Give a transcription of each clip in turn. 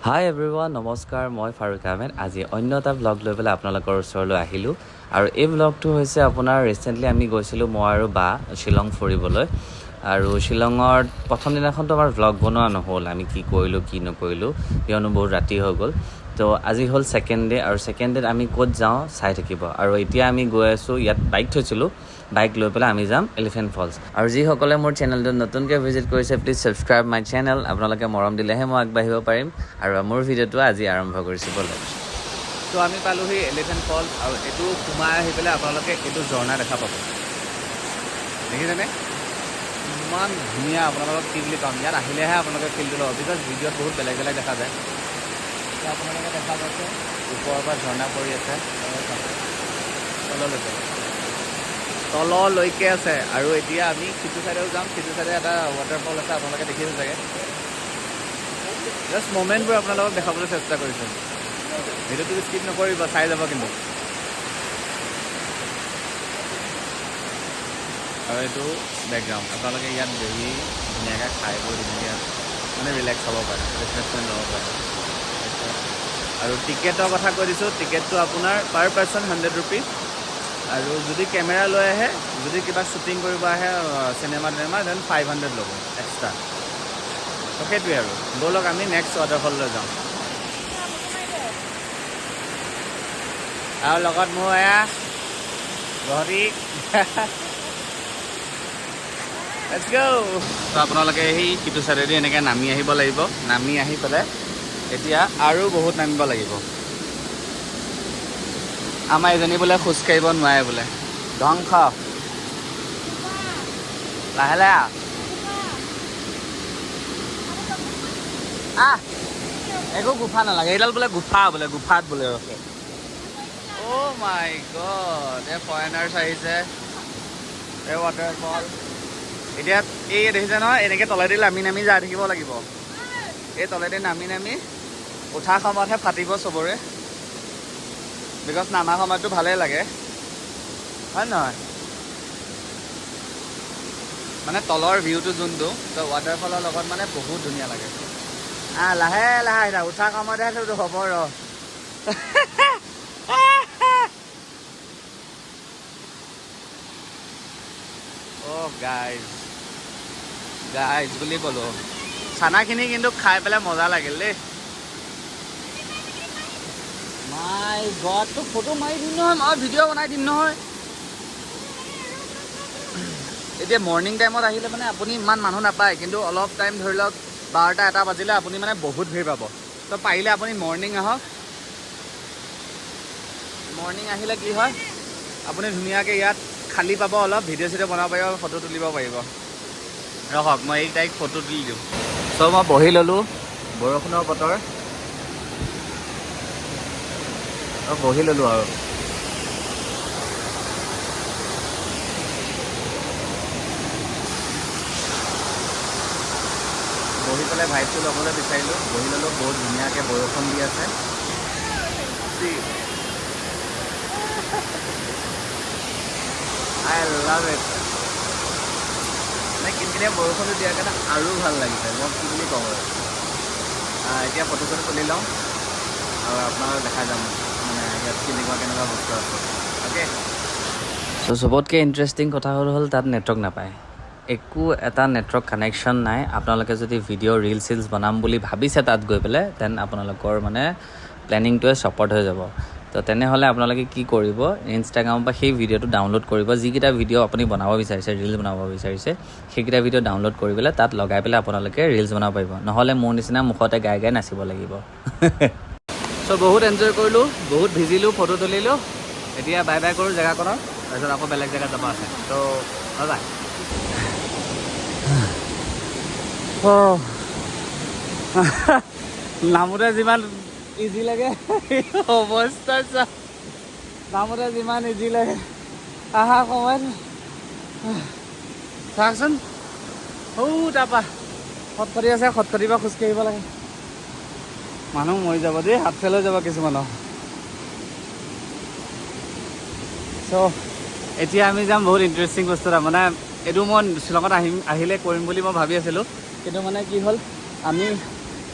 হাই everyone নমস্কাৰ মই ফাৰুক আহমেদ আজি অন্য এটা ব্লগ লৈ পেলাই আপোনালোকৰ ওচৰলৈ আহিলোঁ আৰু এই ব্লগটো হৈছে আপোনাৰ ৰিচেণ্টলি আমি গৈছিলোঁ মই আৰু বা শ্বিলং ফুৰিবলৈ আৰু শ্বিলঙৰ প্ৰথম দিনাখনতো আমাৰ ব্লগ বনোৱা নহ'ল আমি কি কৰিলোঁ কি নকৰিলোঁ কিয়নো বহুত ৰাতি হৈ গ'ল তো আজি হ'ল ছেকেণ্ড ডে আৰু ছেকেণ্ড ডেত আমি ক'ত যাওঁ চাই থাকিব আৰু এতিয়া আমি গৈ আছোঁ ইয়াত বাইক থৈছিলোঁ বাইক লৈ পেলাই আমি যাম এলিফেণ্ট ফলছ আৰু যিসকলে মোৰ চেনেলটো নতুনকৈ ভিজিট কৰিছে প্লিজ ছাবস্ক্ৰাইব মাই চেনেল আপোনালোকে মৰম দিলেহে মই আগবাঢ়িব পাৰিম আৰু মোৰ ভিডিঅ'টো আজি আৰম্ভ কৰিছোঁ ব'লক তো আমি পালোহি এলিফেণ্ট ফলছ আৰু এইটো সোমাই আহি পেলাই আপোনালোকে এইটো ঝৰ্ণা দেখা পাব দেখিছেনে ইমান ধুনীয়া আপোনালোকক কি বুলি ক'ম ইয়াত আহিলেহে আপোনালোকে ফিলটো ল'ব বিকজ ভিডিঅ'ত বহুত বেলেগ বেলেগ দেখা যায় আপোনালোকে দেখা পাইছে ওপৰৰ পৰা ঝৰ্ণা পৰি আছে তললৈকে আছে আৰু এতিয়া আমি সিটো চাইডেও যাম সিটো চাইডে এটা ৱাটাৰফল আছে আপোনালোকে দেখিছে চাগে জাষ্ট মমেণ্টবোৰ আপোনালোকক দেখাবলৈ চেষ্টা কৰিছোঁ ভিডিঅ'টো স্কিপ নকৰিব চাই যাব কিন্তু আৰু এইটো বেকগ্ৰাউণ্ড আপোনালোকে ইয়াত বহি ধুনীয়াকৈ খাই বৈ ধুনীয়াকৈ মানে ৰিলেক্স হ'ব পাৰে ৰিফ্ৰেছমেণ্ট ল'ব পাৰে আৰু টিকেটৰ কথা কৈ দিছোঁ টিকেটটো আপোনাৰ পাৰ পাৰ্চন 100 ৰুপিজ আৰু যদি কেমেৰা লৈ আহে যদি কিবা শ্বুটিং কৰিব আহে চিনেমা দেন 500 ল'ব এক্সট্ৰা তো সেইটোৱে আৰু ব'লক আমি নেক্সট ৱাটাৰফললৈ যাওঁ আৰু লগত মোৰ এয়া ঘড়ী লেটছ গো তো আপোনালোকে সেই সিটো চাইডেদি এনেকৈ নামি আহিব লাগিব নামি আহি পেলাই এতিয়া আৰু বহুত নামিব লাগিব আমাৰ এজনী বোলে খোজকাঢ়িব নোৱাৰে বোলে ধ্বংস লাহে লাহে একো গুফা নালাগে এইডাল বোলে গুফা বোলে গুফাত বোলে ৰখে অ' মাই গড এই ফৰেনাৰ্ছ আহিছে এই ৱাটাৰফল এতিয়া এই দেখিছে নহয় এনেকৈ তলেদি নামি নামি যাই থাকিব লাগিব এই তলেদি নামি নামি উঠা সময়তহে ফাটিব চবৰে বিকজ নামা সময়তটো ভালেই লাগে হয় নহয় মানে তলৰ ভিউটো যোনটো তো ৱাটাৰফলৰ লগত মানে বহুত ধুনীয়া লাগে লাহে লাহে আহিলা উঠা সময়তহে সেইটো হ'ব ৰ অ' গাইজ বুলি ক'লোঁ চানাখিনি কিন্তু খাই পেলাই মজা লাগিল দেই মাই গড তো ফটো মাৰি দিম নহয় মই ভিডিঅ' বনাই দিম নহয় এতিয়া মৰ্ণিং টাইমত আহিলে মানে আপুনি ইমান মানুহ নাপায় কিন্তু অলপ টাইম ধৰি লওক 12টা 1টা বাজিলে আপুনি মানে বহুত ভিৰ পাব তো পাৰিলে আপুনি মৰ্ণিং আহক মৰ্ণিং আহিলে কি হয় আপুনি ধুনীয়াকৈ ইয়াত খালী পাব অলপ ভিডিঅ' চিডিঅ' বনাব পাৰিব ফটো তুলিব পাৰিব ৰখক মই এই তাইক ফটো তুলি দিওঁ চ' মই বহি ল'লোঁ বৰষুণৰ বতৰ বহি ল'লোঁ আৰু বহি পেলাই ভাইবটো ল'বলৈ বিচাৰিলোঁ বহি ল'লোঁ বহুত ধুনীয়াকৈ বৰষুণ দি আছে আই লাভ ইট মানে কিনকিনীয়া বৰষুণটো দিয়াৰ কাৰণে আৰু ভাল লাগিছে মই কি বুলি কওঁ আৰু এতিয়া ফটো চটো তুলি লওঁ আৰু আপোনালোকক দেখাই যাম মানে ইয়াত কেনেকুৱা বস্তু আছে অ'কে চ' চবতকৈ ইণ্টাৰেষ্টিং কথা হ'ল তাত নেটৱৰ্ক নাপায় একো এটা নেটৱৰ্ক কানেকশ্যন নাই আপোনালোকে যদি ভিডিঅ' ৰিল চিলছ বনাম বুলি ভাবিছে তাত গৈ পেলাই দেন আপোনালোকৰ মানে প্লেনিংটোৱে ছাপৰ্ট হৈ যাব তো তেনেহ'লে আপোনালোকে কি কৰিব ইনষ্টাগ্ৰামৰ পৰা সেই ভিডিঅ'টো ডাউনলোড কৰিব যিকেইটা ভিডিঅ' আপুনি বনাব বিচাৰিছে ৰিলছ বনাব বিচাৰিছে সেইকেইটা ভিডিঅ' ডাউনলোড কৰি পেলাই তাত লগাই পেলাই আপোনালোকে ৰিলছ বনাব পাৰিব নহ'লে মোৰ নিচিনা মুখতে গাই গাই নাচিব লাগিব চ' বহুত এনজয় কৰিলোঁ বহুত ভিজিলোঁ ফটো তুলিলোঁ এতিয়া বাই বাই কৰোঁ জেগাখনৰ তাৰপিছত আকৌ বেলেগ জেগাত যাব আছে ত' বাই নামোতে যিমান ইজি লাগে অৱস্থা নামোতে যিমান ইজি লাগে আহা সময়ত চাওকচোন তাৰপৰা খটখটি আছে খটখটিৰ পৰা খোজকাঢ়িব লাগে মানুহ মৰি যাব দেই হাত ফেল হৈ যাব কিছুমানৰ চ' এতিয়া আমি যাম বহুত ইণ্টাৰেষ্টিং বস্তু এটা মানে এইটো মই শ্বিলঙত আহিলে কৰিম বুলি মই ভাবি আছিলোঁ কিন্তু মানে কি হ'ল আমি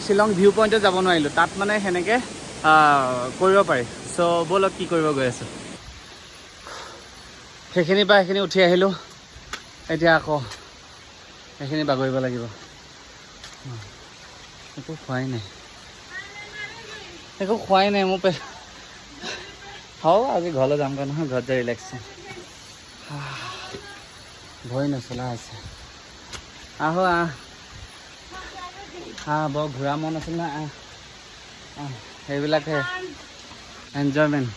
শ্বিলং ভিউ পইণ্টত যাব নোৱাৰিলোঁ তাত মানে সেনেকৈ কৰিব পাৰি চ' ব'লক কি কৰিব গৈ আছোঁ সেইখিনিৰ পৰা সেইখিনি উঠি আহিলোঁ এতিয়া আকৌ সেইখিনি বাগৰিব লাগিব একো খোৱাই নাই মোৰ আজি ঘৰলৈ যামগৈ নহয় ঘৰত যাই ৰিলেক্স ভয় নচলা আছে আহো বৰ ঘূৰা মন আছিল না সেইবিলাকহে এনজয়মেণ্ট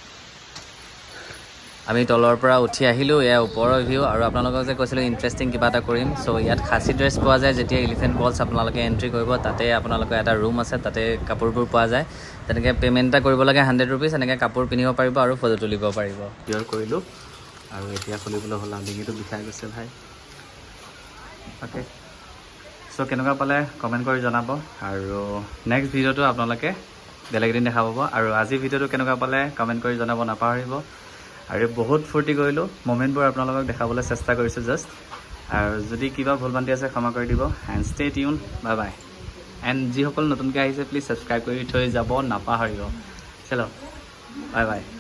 আমি তলৰ পৰা উঠি আহিলোঁ এয়া ওপৰৰ ভিউ আৰু আপোনালোকক যে কৈছিলোঁ ইণ্টাৰেষ্টিং কিবা এটা কৰিম চ' ইয়াত খাচী ড্ৰেছ পোৱা যায় যেতিয়া এলিফেণ্ট ফলছ আপোনালোকে এণ্ট্ৰি কৰিব তাতে আপোনালোকৰ এটা ৰুম আছে তাতে কাপোৰবোৰ পোৱা যায় তেনেকৈ পে'মেণ্ট এটা কৰিব লাগে 100 rupees এনেকৈ কাপোৰ পিন্ধিব পাৰিব আৰু ফটো তুলিব পাৰিব পিয়ৰ কৰিলোঁ আৰু এতিয়া খুলিবলৈ হ'ল ডিঙিটো বিষাই গৈছে ভাই অ'কে চ' কেনেকুৱা পালে কমেণ্ট কৰি জনাব আৰু নেক্সট ভিডিঅ'টো আপোনালোকে বেলেগ এদিন দেখা পাব আৰু আজিৰ ভিডিঅ'টো কেনেকুৱা পালে কমেণ্ট কৰি জনাব নাপাহৰিব আৰু বহুত ফূৰ্তি কৰিলোঁ মমেণ্টবোৰ আপোনালোকক দেখাবলৈ চেষ্টা কৰিছোঁ জাষ্ট আৰু যদি কিবা ভুল ভ্ৰান্তি আছে ক্ষমা কৰি দিব and stay tune bye bye and যিসকল নতুনকৈ আহিছে প্লিজ ছাবস্ক্ৰাইব কৰি থৈ যাব নাপাহৰিব চলো বাই বাই